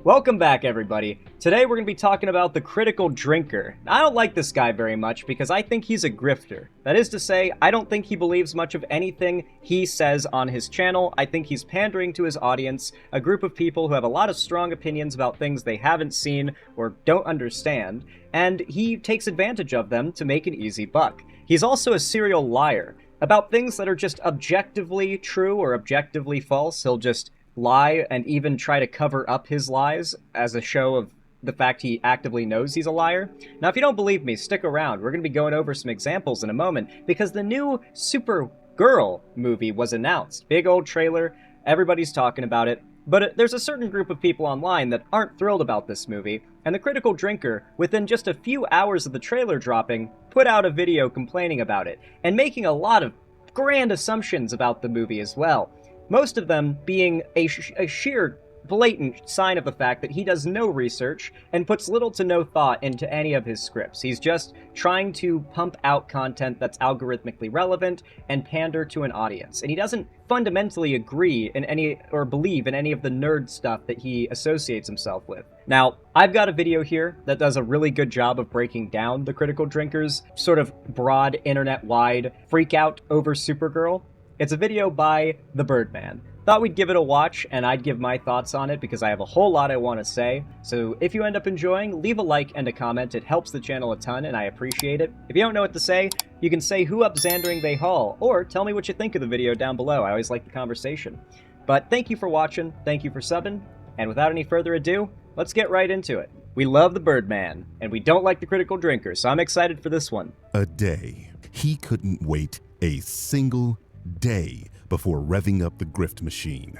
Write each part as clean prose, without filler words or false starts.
Welcome back, everybody. Today we're going to be talking about the critical drinker. I don't like this guy very much because I think he's a grifter. That is to say, I don't think he believes much of anything he says on his channel. I think he's pandering to his audience, a group of people who have a lot of strong opinions about things they haven't seen or don't understand, and he takes advantage of them to make an easy buck. He's also a serial liar. About things that are just objectively true or objectively false, he'll just lie and even try to cover up his lies as a show of the fact he actively knows he's a liar. Now, if you don't believe me, stick around. We're going to be going over some examples in a moment because the new Supergirl movie was announced. Big old trailer. Everybody's talking about it. But there's a certain group of people online that aren't thrilled about this movie, and the critical drinker, within just a few hours of the trailer dropping, put out a video complaining about it, and making a lot of grand assumptions about the movie as well. Most of them being a sheer blatant sign of the fact that he does no research and puts little to no thought into any of his scripts. He's just trying to pump out content that's algorithmically relevant and pander to an audience. And he doesn't fundamentally agree in any or believe in any of the nerd stuff that he associates himself with. Now, I've got a video here that does a really good job of breaking down the critical drinker's sort of broad internet-wide freak out over Supergirl. It's a video by the Birdman. Thought we'd give it a watch, and I'd give my thoughts on it because I have a whole lot I want to say. So if you end up enjoying, leave a like and a comment. It helps the channel a ton, and I appreciate it. If you don't know what to say, you can say who up Xandering they haul, or tell me what you think of the video down below. I always like the conversation. But thank you for watching, thank you for subbing, and without any further ado, let's get right into it. We love the Birdman, and we don't like the critical drinker, so I'm excited for this one. A day. He couldn't wait a single day before revving up the grift machine.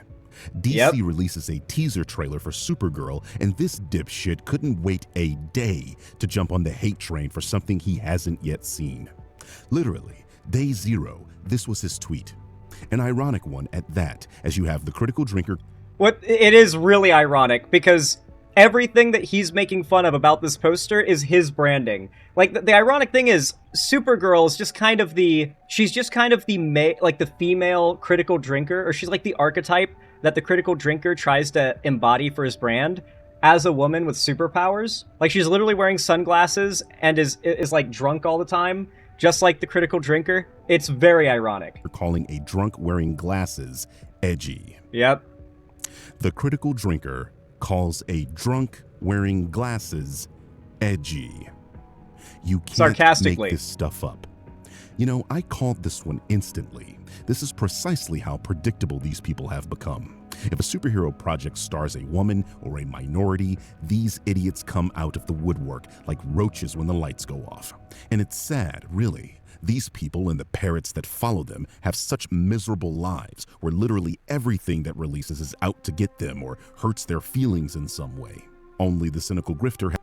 DC releases a teaser trailer for Supergirl, and this dipshit couldn't wait a day to jump on the hate train for something he hasn't yet seen. Literally, day zero, this was his tweet. An ironic one at that, as you have the critical drinker. It is really ironic because everything that he's making fun of about this poster is his branding. Like, the ironic thing is, Supergirl is just kind of the female critical drinker, or she's like the archetype that the critical drinker tries to embody for his brand as a woman with superpowers. Like, she's literally wearing sunglasses and is like drunk all the time, just like the critical drinker. It's very ironic. Calling a drunk wearing glasses edgy. Yep. The critical drinker calls a drunk wearing glasses edgy. You can't sarcastically make this stuff up. You know, I called this one instantly. This is precisely how predictable these people have become. If a superhero project stars a woman or a minority, these idiots come out of the woodwork like roaches when the lights go off. And it's sad, really. These people and the parrots that follow them have such miserable lives where literally everything that releases is out to get them or hurts their feelings in some way. Only the cynical grifter.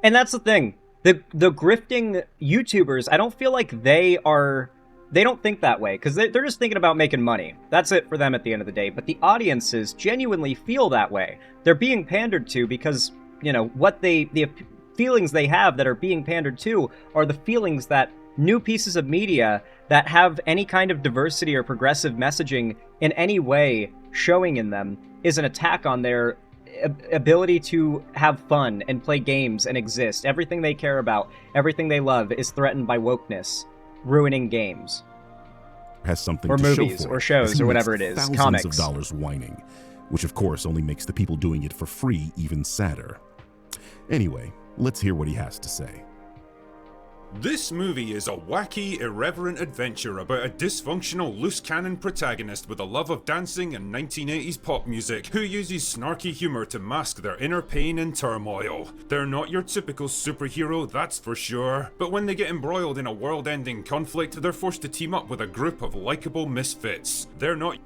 And that's the thing. The grifting YouTubers, I don't feel like they don't think that way because they're just thinking about making money. That's it for them at the end of the day. But the audiences genuinely feel that way. They're being pandered to because, you know, the feelings they have that are being pandered to are the feelings that new pieces of media that have any kind of diversity or progressive messaging in any way showing in them is an attack on their ability to have fun and play games and exist. Everything they care about, everything they love is threatened by wokeness, ruining games. Has something or to movies show for or shows or whatever it is. Thousands comics of dollars whining, which of course only makes the people doing it for free even sadder. Anyway, let's hear what he has to say. This movie is a wacky, irreverent adventure about a dysfunctional, loose-cannon protagonist with a love of dancing and 1980s pop music who uses snarky humor to mask their inner pain and turmoil. They're not your typical superhero, that's for sure, but when they get embroiled in a world-ending conflict, they're forced to team up with a group of likable misfits. They're not...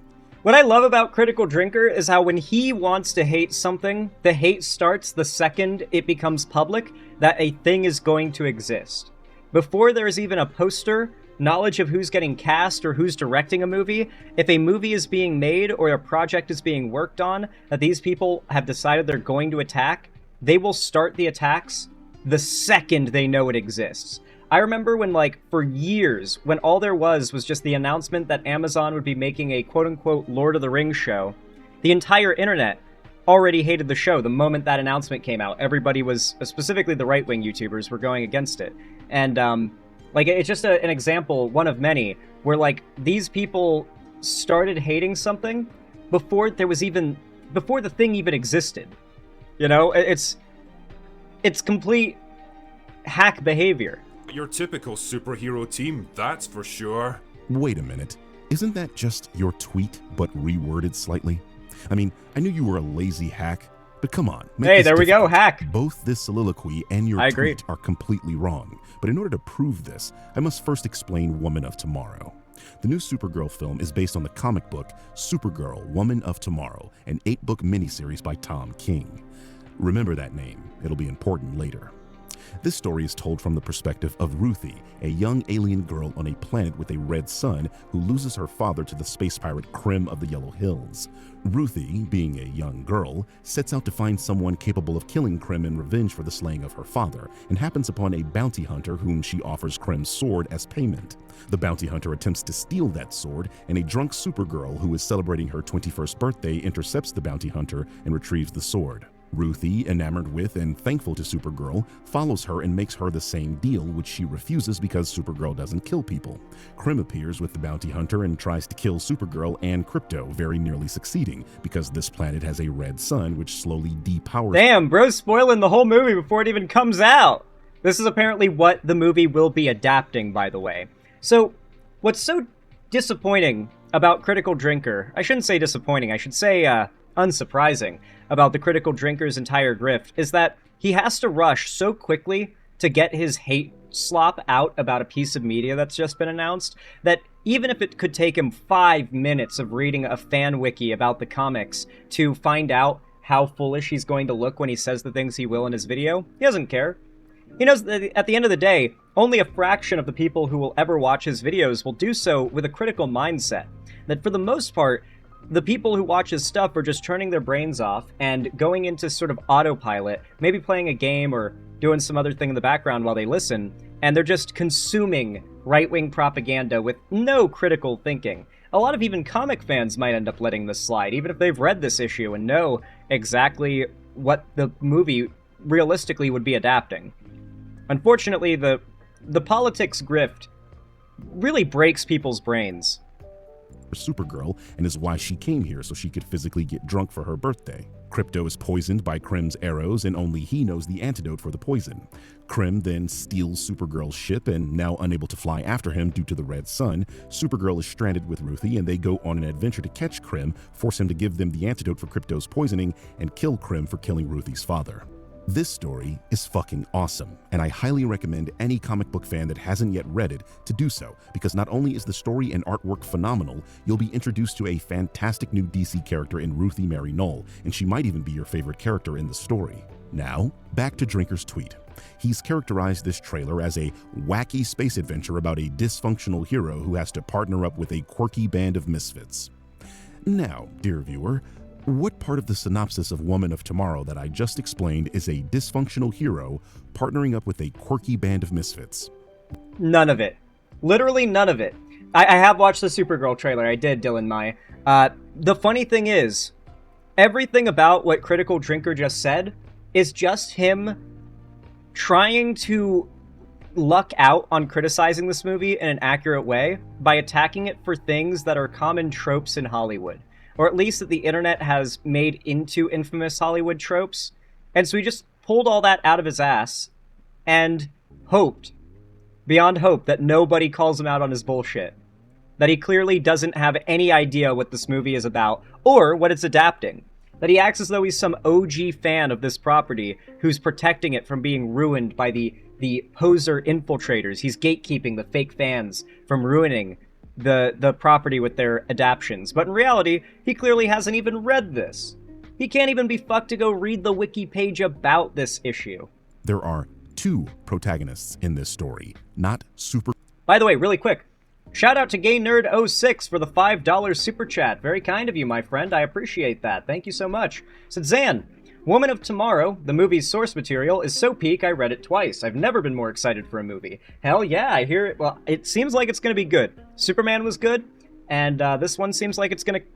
What I love about Critical Drinker is how when he wants to hate something, the hate starts the second it becomes public that a thing is going to exist. Before there's even a poster, knowledge of who's getting cast or who's directing a movie, if a movie is being made or a project is being worked on that these people have decided they're going to attack, they will start the attacks the second they know it exists. I remember when, like, for years, when all there was just the announcement that Amazon would be making a quote-unquote Lord of the Rings show, the entire internet already hated the show. The moment that announcement came out, everybody was, specifically the right-wing YouTubers, were going against it. And, like, it's just an example, one of many, where, like, these people started hating something before the thing even existed. You know, it's complete hack behavior. Your typical superhero team, that's for sure. Wait a minute. Isn't that just your tweet, but reworded slightly? I mean, I knew you were a lazy hack, but come on. Hey, there we go, hack. Both this soliloquy and your tweet are completely wrong. But in order to prove this, I must first explain Woman of Tomorrow. The new Supergirl film is based on the comic book Supergirl, Woman of Tomorrow, an 8-book miniseries by Tom King. Remember that name. It'll be important later. This story is told from the perspective of Ruthie, a young alien girl on a planet with a red sun who loses her father to the space pirate Krim of the Yellow Hills. Ruthie, being a young girl, sets out to find someone capable of killing Krim in revenge for the slaying of her father, and happens upon a bounty hunter whom she offers Krim's sword as payment. The bounty hunter attempts to steal that sword, and a drunk Supergirl who is celebrating her 21st birthday intercepts the bounty hunter and retrieves the sword. Ruthie, enamored with and thankful to Supergirl, follows her and makes her the same deal, which she refuses because Supergirl doesn't kill people. Krim appears with the bounty hunter and tries to kill Supergirl and Krypto, very nearly succeeding, because this planet has a red sun which slowly depowers— Damn, bro's spoiling the whole movie before it even comes out! This is apparently what the movie will be adapting, by the way. So, what's so disappointing about Critical Drinker— I shouldn't say disappointing, I should say, unsurprising about the Critical Drinker's entire grift is that he has to rush so quickly to get his hate slop out about a piece of media that's just been announced that even if it could take him 5 minutes of reading a fan wiki about the comics to find out how foolish he's going to look when he says the things he will in his video, he doesn't care. He knows that at the end of the day, only a fraction of the people who will ever watch his videos will do so with a critical mindset. That for the most part, the people who watch his stuff are just turning their brains off and going into sort of autopilot, maybe playing a game or doing some other thing in the background while they listen, and they're just consuming right-wing propaganda with no critical thinking. A lot of even comic fans might end up letting this slide, even if they've read this issue and know exactly what the movie realistically would be adapting. Unfortunately, the politics grift really breaks people's brains. Supergirl, and is why she came here, so she could physically get drunk for her birthday. Krypto is poisoned by Krim's arrows, and only he knows the antidote for the poison. Krim then steals Supergirl's ship, and now unable to fly after him due to the red sun, Supergirl is stranded with Ruthie, and they go on an adventure to catch Krim, force him to give them the antidote for Krypto's poisoning, and kill Krim for killing Ruthie's father. This story is fucking awesome, and I highly recommend any comic book fan that hasn't yet read it to do so, because not only is the story and artwork phenomenal, you'll be introduced to a fantastic new DC character in Ruthie Mary Knoll, and she might even be your favorite character in the story. Now, back to Drinker's tweet. He's characterized this trailer as a wacky space adventure about a dysfunctional hero who has to partner up with a quirky band of misfits. Now, dear viewer, what part of the synopsis of Woman of Tomorrow that I just explained is a dysfunctional hero partnering up with a quirky band of misfits? None of it. Literally none of it. I have watched the Supergirl trailer. I did, Dylan Mai. The funny thing is, everything about what Critical Drinker just said is just him trying to luck out on criticizing this movie in an accurate way by attacking it for things that are common tropes in Hollywood. Or at least that the internet has made into infamous Hollywood tropes. And so he just pulled all that out of his ass and hoped, beyond hope, that nobody calls him out on his bullshit. That he clearly doesn't have any idea what this movie is about or what it's adapting. That he acts as though he's some OG fan of this property who's protecting it from being ruined by the poser infiltrators. He's gatekeeping the fake fans from ruining the property with their adaptions. But in reality, he clearly hasn't even read this. He can't even be fucked to go read the wiki page about this issue. There are 2 protagonists in this story, not super— By the way, really quick, shout out to GayNerd06 for the $5 super chat. Very kind of you, my friend. I appreciate that. Thank you so much. Said Zan, Woman of Tomorrow, the movie's source material, is so peak I read it twice. I've never been more excited for a movie. Hell yeah, I hear it. Well, it seems like it's going to be good. Superman was good, and this one seems like it's going to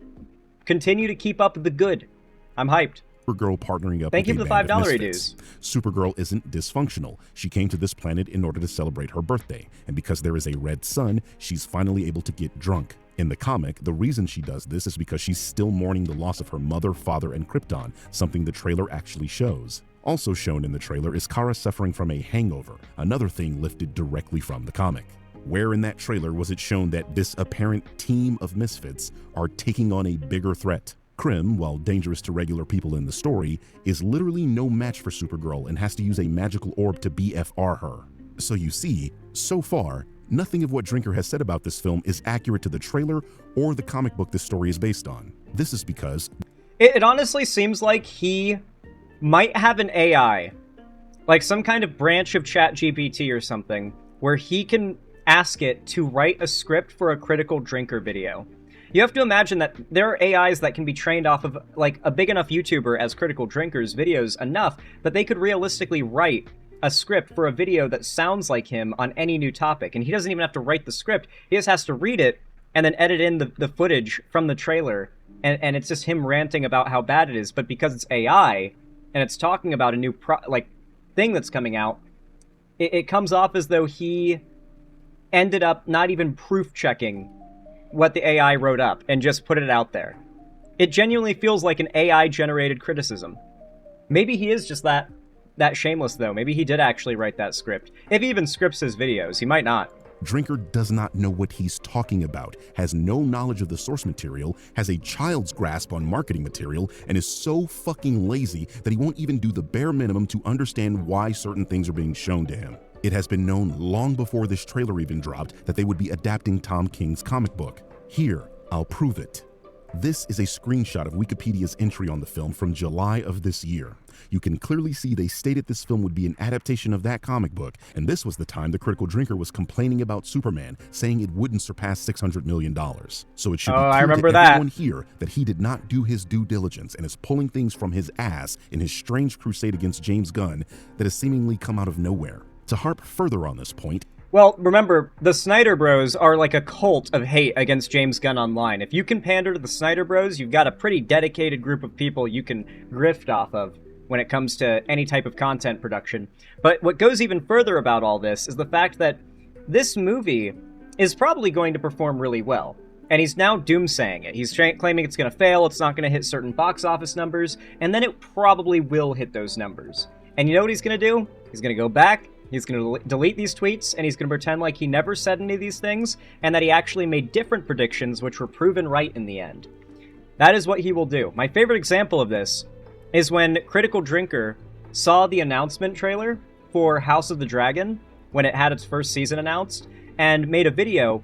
continue to keep up the good. I'm hyped. Supergirl partnering up Thank you with for a the band of $5 misfits. reduce. Supergirl isn't dysfunctional. She came to this planet in order to celebrate her birthday, and because there is a red sun, she's finally able to get drunk. In the comic, the reason she does this is because she's still mourning the loss of her mother, father, and Krypton, something the trailer actually shows. Also shown in the trailer is Kara suffering from a hangover, another thing lifted directly from the comic. Where in that trailer was it shown that this apparent team of misfits are taking on a bigger threat? Krim, while dangerous to regular people in the story, is literally no match for Supergirl and has to use a magical orb to BFR her. So you see, so far, nothing of what Drinker has said about this film is accurate to the trailer or the comic book this story is based on. This is because It honestly seems like he might have an AI, like some kind of branch of ChatGPT or something, where he can ask it to write a script for a Critical Drinker video. You have to imagine that there are AIs that can be trained off of, like, a big enough YouTuber as Critical Drinker's videos enough that they could realistically write a script for a video that sounds like him on any new topic. And he doesn't even have to write the script. He just has to read it and then edit in the footage from the trailer. And it's just him ranting about how bad it is. But because it's AI and it's talking about a new thing that's coming out, it comes off as though he ended up not even proof checking what the AI wrote up and just put it out there. It genuinely feels like an AI-generated criticism. Maybe he is just that shameless, though. Maybe he did actually write that script. If he even scripts his videos, he might not. Drinker does not know what he's talking about, has no knowledge of the source material, has a child's grasp on marketing material, and is so fucking lazy that he won't even do the bare minimum to understand why certain things are being shown to him. It has been known long before this trailer even dropped that they would be adapting Tom King's comic book. Here, I'll prove it. This is a screenshot of Wikipedia's entry on the film from July of this year. You can clearly see they stated this film would be an adaptation of that comic book, and this was the time the Critical Drinker was complaining about Superman, saying it wouldn't surpass $600 million. So it should be clear to everyone here that he did not do his due diligence and is pulling things from his ass in his strange crusade against James Gunn that has seemingly come out of nowhere. To harp further on this point, well, remember, the Snyder Bros are like a cult of hate against James Gunn online. If you can pander to the Snyder Bros, you've got a pretty dedicated group of people you can grift off of when it comes to any type of content production. But what goes even further about all this is the fact that this movie is probably going to perform really well. And he's now doomsaying it. He's claiming it's going to fail, it's not going to hit certain box office numbers, and then it probably will hit those numbers. And you know what he's going to do? He's going to go back, he's going to delete these tweets, and he's going to pretend like he never said any of these things, and that he actually made different predictions which were proven right in the end. That is what he will do. My favorite example of this is when Critical Drinker saw the announcement trailer for House of the Dragon, when it had its first season announced, and made a video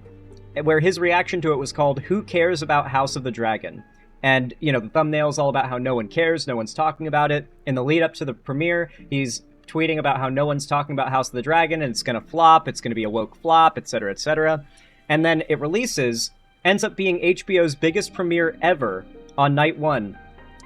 where his reaction to it was called, "Who Cares About House of the Dragon?" And, you know, the thumbnail's all about how no one cares, no one's talking about it. In the lead up to the premiere, he's tweeting about how no one's talking about House of the Dragon, and it's going to flop, it's going to be a woke flop, etc., etc. And then it releases, ends up being HBO's biggest premiere ever on night one.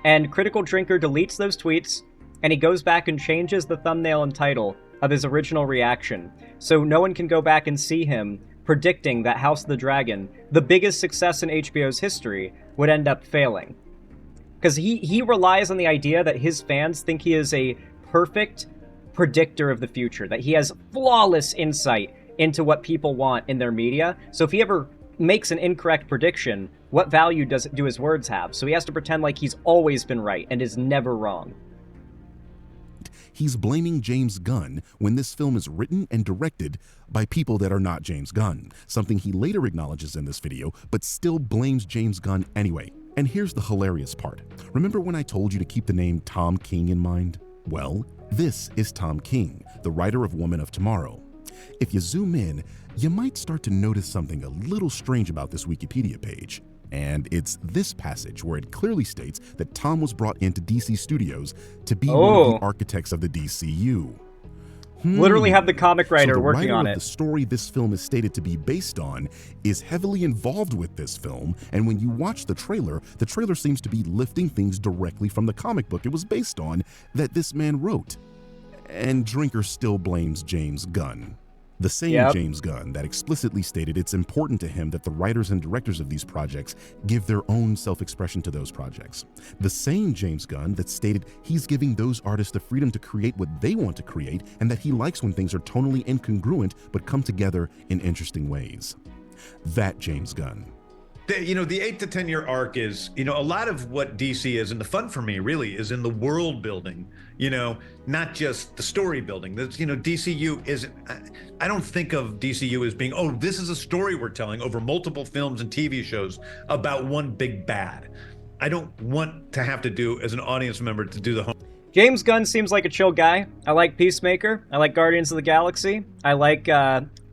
And Critical Drinker deletes those tweets, and he goes back and changes the thumbnail and title of his original reaction, so no one can go back and see him predicting that House of the Dragon, the biggest success in HBO's history, would end up failing. Because he relies on the idea that his fans think he is a perfect predictor of the future, that he has flawless insight into what people want in their media. So if he ever makes an incorrect prediction, what value do his words have? So he has to pretend like he's always been right and is never wrong. He's blaming James Gunn when this film is written and directed by people that are not James Gunn, something he later acknowledges in this video, but still blames James Gunn anyway. And here's the hilarious part. Remember when I told you to keep the name Tom King in mind? Well, this is Tom King, the writer of Woman of Tomorrow. If you zoom in, you might start to notice something a little strange about this Wikipedia page. And it's this passage where it clearly states that Tom was brought into DC Studios to be one of the architects of the DCU. Literally have the comic writer working on it. The story this film is stated to be based on is heavily involved with this film, and when you watch the trailer seems to be lifting things directly from the comic book it was based on that this man wrote. And Drinker still blames James Gunn. The same Yep. James Gunn that explicitly stated it's important to him that the writers and directors of these projects give their own self-expression to those projects. The same James Gunn that stated he's giving those artists the freedom to create what they want to create, and that he likes when things are tonally incongruent but come together in interesting ways. That James Gunn. The 8 to 10 year arc is, a lot of what DC is, and the fun for me really is in the world building, not just the story building. That's, DCU isn't, I don't think of DCU as being, oh, this is a story we're telling over multiple films and TV shows about one big bad. I don't want to have to do, as an audience member, to do the home. James Gunn seems like a chill guy. I like Peacemaker. I like Guardians of the Galaxy. I like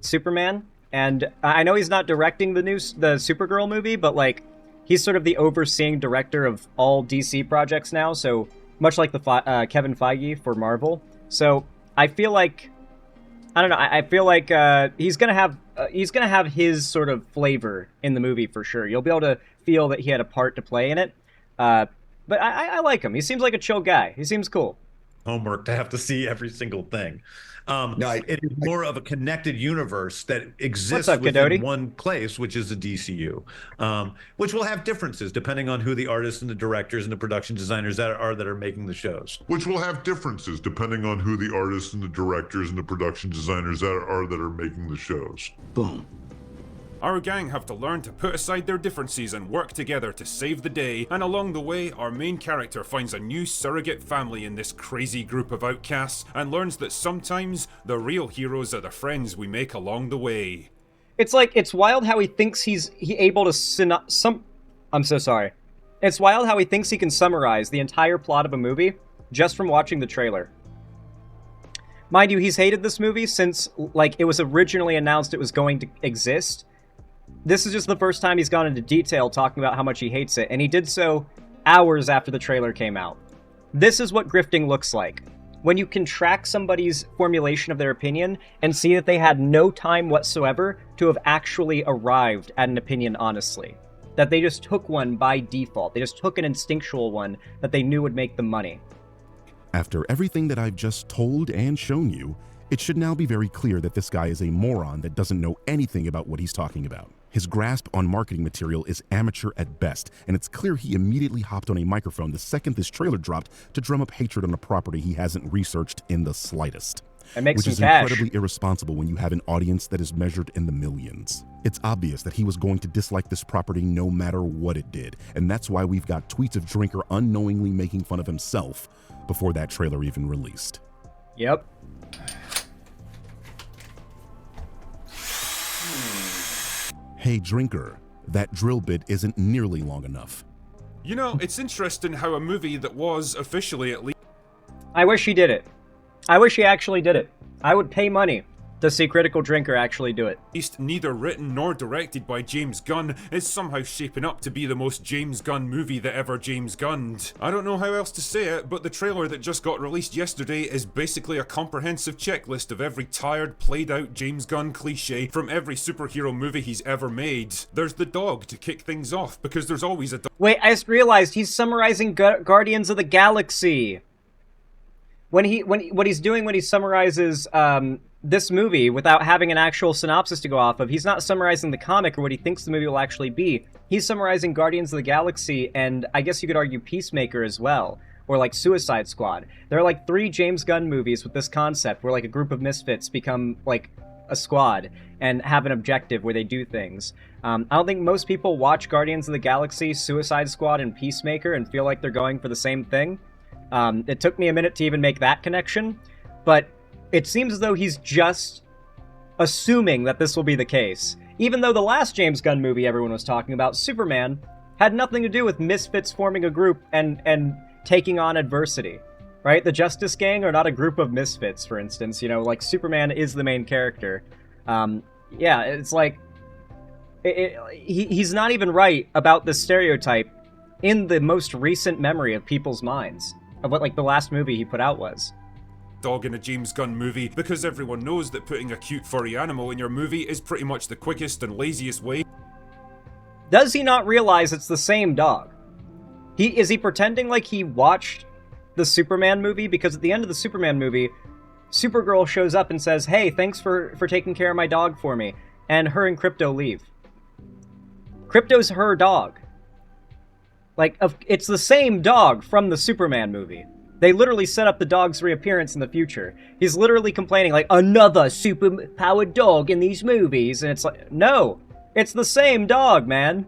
Superman. And I know he's not directing the Supergirl movie, but like he's sort of the overseeing director of all DC projects now. So much like the Kevin Feige for Marvel. So I feel like I don't know. I feel like he's gonna have his sort of flavor in the movie for sure. You'll be able to feel that he had a part to play in it. But I like him. He seems like a chill guy. He seems cool. Homework to have to see every single thing. It is more of a connected universe that exists within one place, which is the DCU, which will have differences depending on who the artists and the directors and the production designers that are making the shows. Which will have differences depending on who the artists and the directors and the production designers that are making the shows. Boom. Our gang have to learn to put aside their differences and work together to save the day, and along the way, our main character finds a new surrogate family in this crazy group of outcasts, and learns that sometimes the real heroes are the friends we make along the way. It's wild how he thinks he's able to I'm so sorry. It's wild how he thinks he can summarize the entire plot of a movie just from watching the trailer. Mind you, he's hated this movie since, like, it was originally announced it was going to exist. This is just the first time he's gone into detail talking about how much he hates it, and he did so hours after the trailer came out. This is what grifting looks like. When you can track somebody's formulation of their opinion and see that they had no time whatsoever to have actually arrived at an opinion honestly. That they just took one by default. They just took an instinctual one that they knew would make them money. After everything that I've just told and shown you, it should now be very clear that this guy is a moron that doesn't know anything about what he's talking about. His grasp on marketing material is amateur at best, and it's clear he immediately hopped on a microphone the second this trailer dropped to drum up hatred on a property he hasn't researched in the slightest. And make which some is cash. Incredibly irresponsible when you have an audience that is measured in the millions. It's obvious that he was going to dislike this property no matter what it did, and that's why we've got tweets of Drinker unknowingly making fun of himself before that trailer even released. Yep. Hey Drinker, that drill bit isn't nearly long enough. You know, it's interesting how a movie that was officially at least I wish he did it. I wish he actually did it. I would pay money to see Critical Drinker actually do it. neither written nor directed by James Gunn is somehow shaping up to be the most James Gunn movie that ever James Gunned. I don't know how else to say it, but the trailer that just got released yesterday is basically a comprehensive checklist of every tired, played out James Gunn cliche from every superhero movie he's ever made. There's the dog to kick things off, because there's always a dog. Wait, I just realized he's summarizing Guardians of the Galaxy. What he's doing when he summarizes this movie without having an actual synopsis to go off of, he's not summarizing the comic or what he thinks the movie will actually be. He's summarizing Guardians of the Galaxy, and I guess you could argue Peacemaker as well, or like Suicide Squad. There are like 3 James Gunn movies with this concept where like a group of misfits become like a squad and have an objective where they do things. I don't think most people watch Guardians of the Galaxy, Suicide Squad, and Peacemaker and feel like they're going for the same thing. It took me a minute to even make that connection, but it seems as though he's just assuming that this will be the case. Even though the last James Gunn movie everyone was talking about, Superman, had nothing to do with misfits forming a group and taking on adversity, right? The Justice Gang are not a group of misfits, for instance. You know, like Superman is the main character. Yeah, it's like he's not even right about the stereotype in the most recent memory of people's minds of what like the last movie he put out was. Dog in a James Gunn movie, because everyone knows that putting a cute furry animal in your movie is pretty much the quickest and laziest way. Does he not realize it's the same dog? Is he pretending like he watched the Superman movie? Because at the end of the Superman movie, Supergirl shows up and says, hey, thanks for taking care of my dog for me. And her and Krypto leave. Krypto's her dog. Like, it's the same dog from the Superman movie. They literally set up the dog's reappearance in the future. He's literally complaining, like, another super-powered dog in these movies. And it's like, no, it's the same dog, man.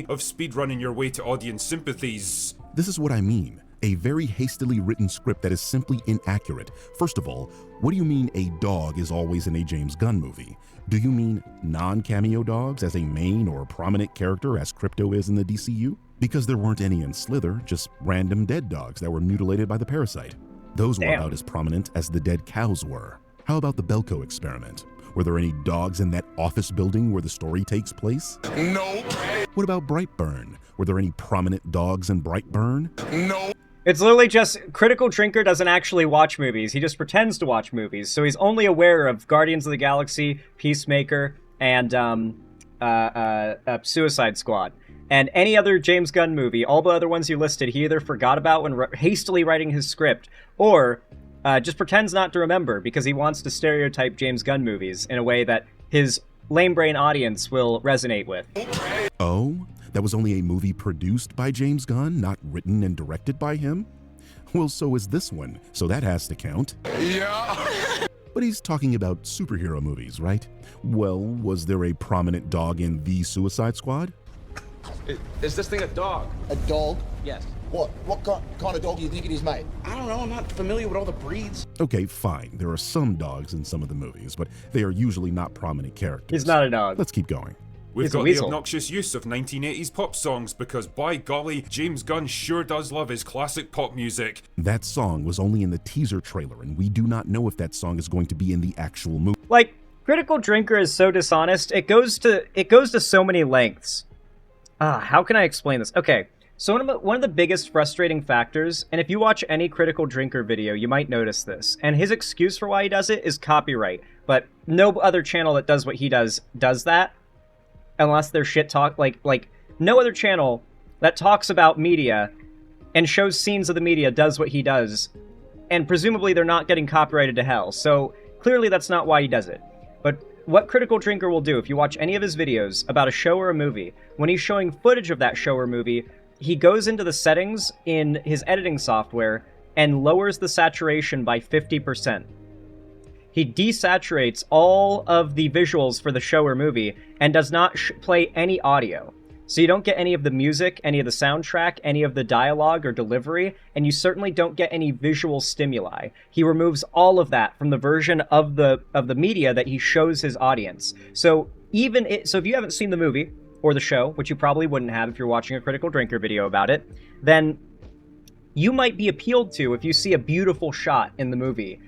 Of speedrunning your way to audience sympathies. This is what I mean. A very hastily written script that is simply inaccurate. First of all, what do you mean a dog is always in a James Gunn movie? Do you mean non-cameo dogs as a main or prominent character as Krypto is in the DCU? Because there weren't any in Slither, just random dead dogs that were mutilated by the parasite. Those were about as prominent as the dead cows were. How about the Belko experiment? Were there any dogs in that office building where the story takes place? No. What about Brightburn? Were there any prominent dogs in Brightburn? No. It's literally just, Critical Drinker doesn't actually watch movies. He just pretends to watch movies. So he's only aware of Guardians of the Galaxy, Peacemaker, and Suicide Squad. And any other James Gunn movie, all the other ones you listed, he either forgot about when hastily writing his script, or just pretends not to remember because he wants to stereotype James Gunn movies in a way that his lame brain audience will resonate with. Oh? That was only a movie produced by James Gunn, not written and directed by him? Well, so is this one, so that has to count. Yeah. But he's talking about superhero movies, right? Well, was there a prominent dog in The Suicide Squad? Is this thing a dog? A dog? Yes. What kind of dog do you think it is, mate? I don't know, I'm not familiar with all the breeds. Okay, fine. There are some dogs in some of the movies, but they are usually not prominent characters. He's not a dog. Let's keep going. We've He's a got the weasel. obnoxious use of 1980s pop songs because, by golly, James Gunn sure does love his classic pop music. That song was only in the teaser trailer, and we do not know if that song is going to be in the actual movie. Like, Critical Drinker is so dishonest, it goes to so many lengths. How can I explain this? Okay, so one of the biggest frustrating factors, and if you watch any Critical Drinker video, you might notice this, and his excuse for why he does it is copyright, but no other channel that does what he does that, unless they're shit talk, like no other channel that talks about media and shows scenes of the media does what he does, and presumably they're not getting copyrighted to hell, so clearly that's not why he does it. But what Critical Drinker will do, if you watch any of his videos about a show or a movie, when he's showing footage of that show or movie, he goes into the settings in his editing software and lowers the saturation by 50%. He desaturates all of the visuals for the show or movie and does not play any audio. So you don't get any of the music, any of the soundtrack, any of the dialogue or delivery, and you certainly don't get any visual stimuli. He removes all of that from the version of the media that he shows his audience. So if you haven't seen the movie or the show, which you probably wouldn't have if you're watching a Critical Drinker video about it, then you might be appealed to if you see a beautiful shot in the movie.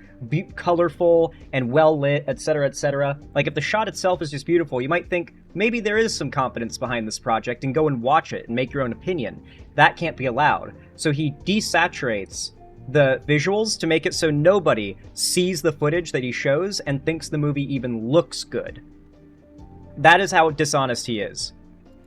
Colorful and well lit, etc., etc. Like, if the shot itself is just beautiful, you might think maybe there is some competence behind this project and go and watch it and make your own opinion. That can't be allowed. So he desaturates the visuals to make it so nobody sees the footage that he shows and thinks the movie even looks good. That is how dishonest he is.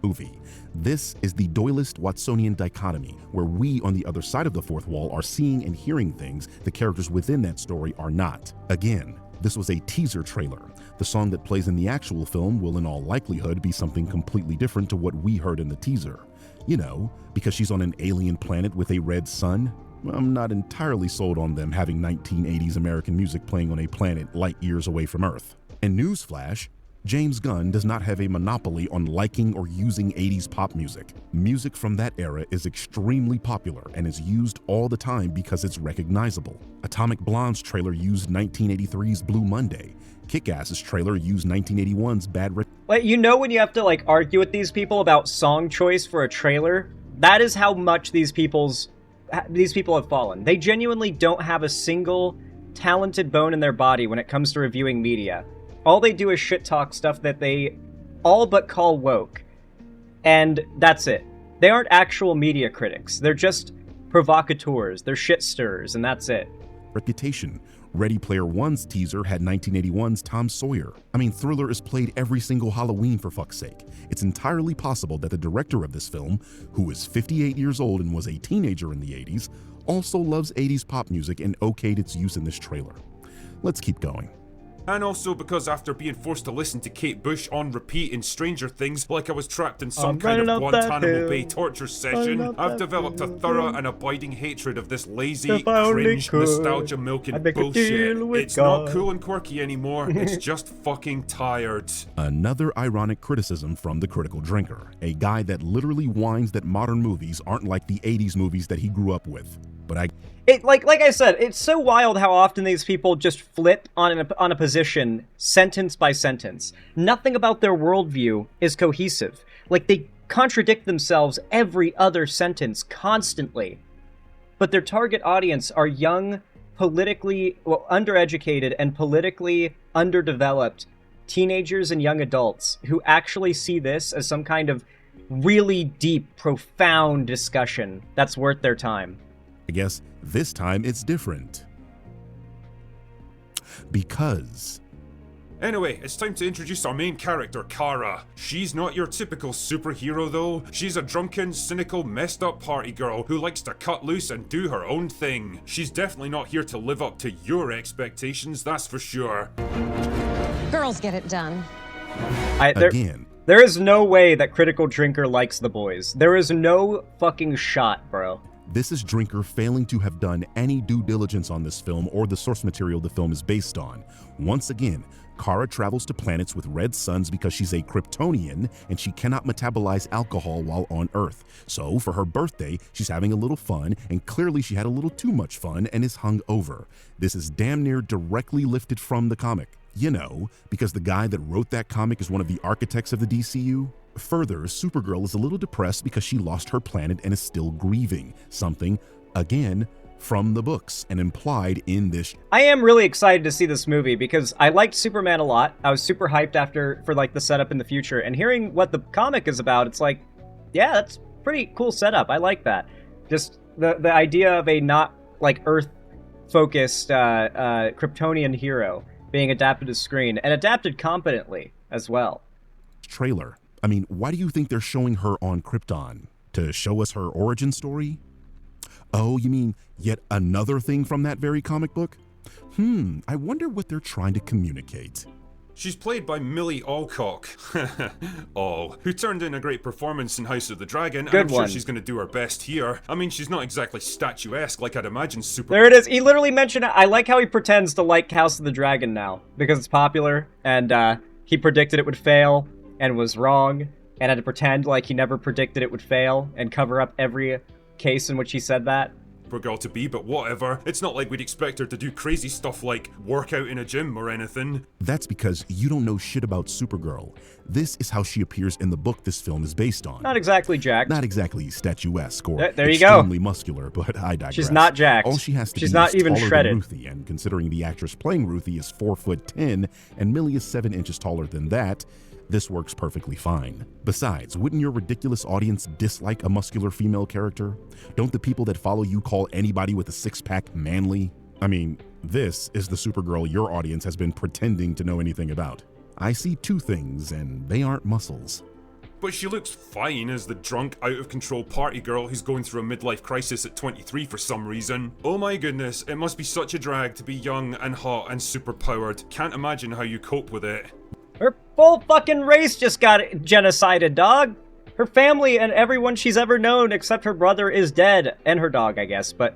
Movie. This is the Doylist-Watsonian dichotomy, where we on the other side of the fourth wall are seeing and hearing things the characters within that story are not. Again, this was a teaser trailer. The song that plays in the actual film will in all likelihood be something completely different to what we heard in the teaser. You know, because she's on an alien planet with a red sun. I'm not entirely sold on them having 1980s American music playing on a planet light years away from Earth. And newsflash, James Gunn does not have a monopoly on liking or using 80s pop music. Music from that era is extremely popular and is used all the time because it's recognizable. Atomic Blonde's trailer used 1983's Blue Monday. Kick-Ass's trailer used 1981's Bad Rip. Like, you know, when you have to argue with these people about song choice for a trailer, that is how much these people have fallen. They genuinely don't have a single talented bone in their body when it comes to reviewing media. All they do is shit talk stuff that they all but call woke. And that's it. They aren't actual media critics. They're just provocateurs. They're shit stirrers, and that's it. Reputation. Ready Player One's teaser had 1981's Tom Sawyer. I mean, Thriller is played every single Halloween, for fuck's sake. It's entirely possible that the director of this film, who is 58 years old and was a teenager in the 80s, also loves 80s pop music and okayed its use in this trailer. Let's keep going. And also because after being forced to listen to Kate Bush on repeat in Stranger Things like I was trapped in some kind of Guantanamo Bay torture session, I've developed a thorough and abiding hatred of this lazy, cringe, nostalgia-milking bullshit. It's not cool and quirky anymore, it's just fucking tired. Another ironic criticism from the critical drinker, a guy that literally whines that modern movies aren't like the 80s movies that he grew up with. But like I said, it's so wild how often these people just flip on a position sentence by sentence. Nothing about their worldview is cohesive. Like, they contradict themselves every other sentence constantly. But their target audience are young, politically undereducated and politically underdeveloped teenagers and young adults who actually see this as some kind of really deep, profound discussion that's worth their time. I guess this time it's different. Because... Anyway, it's time to introduce our main character, Kara. She's not your typical superhero though. She's a drunken, cynical, messed up party girl who likes to cut loose and do her own thing. She's definitely not here to live up to your expectations, that's for sure. Girls get it done. There is no way that Critical Drinker likes the boys. There is no fucking shot, bro. This is Drinker failing to have done any due diligence on this film or the source material the film is based on. Once again, Kara travels to planets with red suns because she's a Kryptonian and she cannot metabolize alcohol while on Earth. So for her birthday, she's having a little fun, and clearly she had a little too much fun and is hung over. This is damn near directly lifted from the comic. You know, because the guy that wrote that comic is one of the architects of the DCU. Further, Supergirl is a little depressed because she lost her planet and is still grieving. Something, again, from the books and implied in this. I am really excited to see this movie because I liked Superman a lot. I was super hyped for like the setup in the future, and hearing what the comic is about, it's like, yeah, that's pretty cool setup. I like that. Just the idea of a not like Earth-focused Kryptonian hero being adapted to screen and adapted competently as well. Trailer. I mean, why do you think they're showing her on Krypton? To show us her origin story? Oh, you mean yet another thing from that very comic book? I wonder what they're trying to communicate. She's played by Millie Alcock, who turned in a great performance in House of the Dragon, and I'm sure she's going to do her best here. I mean, she's not exactly statuesque like I'd imagine Supergirl. There it is. He literally mentioned it. I like how he pretends to like House of the Dragon now, because it's popular, and he predicted it would fail, and was wrong, and had to pretend like he never predicted it would fail, and cover up every case in which he said that. Supergirl to be, but whatever. It's not like we'd expect her to do crazy stuff like work out in a gym or anything. That's because you don't know shit about Supergirl. This is how she appears in the book this film is based on. Not exactly jacked. Not exactly statuesque or there you go. Extremely muscular, but I digress. She's not jacked. All she has to She's be not is even taller shredded. than Ruthie, and considering the actress playing Ruthie is 4'10" and Millie is 7 inches taller than that, this works perfectly fine. Besides, wouldn't your ridiculous audience dislike a muscular female character? Don't the people that follow you call anybody with a six-pack manly? I mean, this is the Supergirl your audience has been pretending to know anything about. I see two things, and they aren't muscles. But she looks fine as the drunk, out-of-control party girl who's going through a midlife crisis at 23 for some reason. Oh my goodness, it must be such a drag to be young and hot and superpowered. Can't imagine how you cope with it. Her full fucking race just got genocided, dog. Her family and everyone she's ever known except her brother is dead. And her dog, I guess. But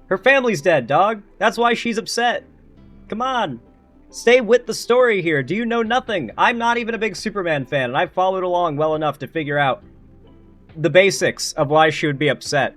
her family's dead, dog. That's why she's upset. Come on. Stay with the story here. Do you know nothing? I'm not even a big Superman fan, and I've followed along well enough to figure out the basics of why she would be upset.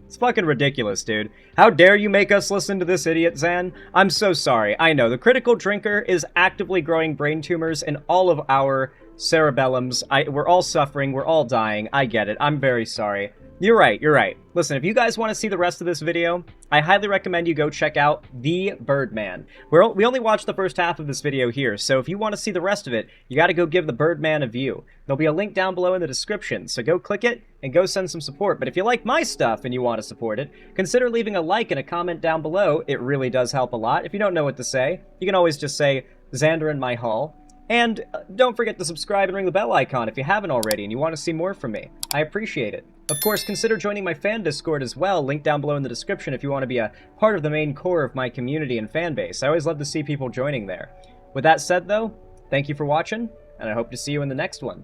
It's fucking ridiculous, dude. How dare you make us listen to this idiot, Zan? I'm so sorry. I know, the Critical Drinker is actively growing brain tumors in all of our cerebellums. We're all suffering, we're all dying. I get it. I'm very sorry. You're right. Listen, if you guys want to see the rest of this video, I highly recommend you go check out The Birdman. We only watched the first half of this video here, so if you want to see the rest of it, you gotta go give The Birdman a view. There'll be a link down below in the description, so go click it and go send some support. But if you like my stuff and you want to support it, consider leaving a like and a comment down below. It really does help a lot. If you don't know what to say, you can always just say, Xander in my hall. And don't forget to subscribe and ring the bell icon if you haven't already and you want to see more from me. I appreciate it. Of course, consider joining my fan Discord as well, link down below in the description if you want to be a part of the main core of my community and fan base. I always love to see people joining there. With that said though, thank you for watching, and I hope to see you in the next one.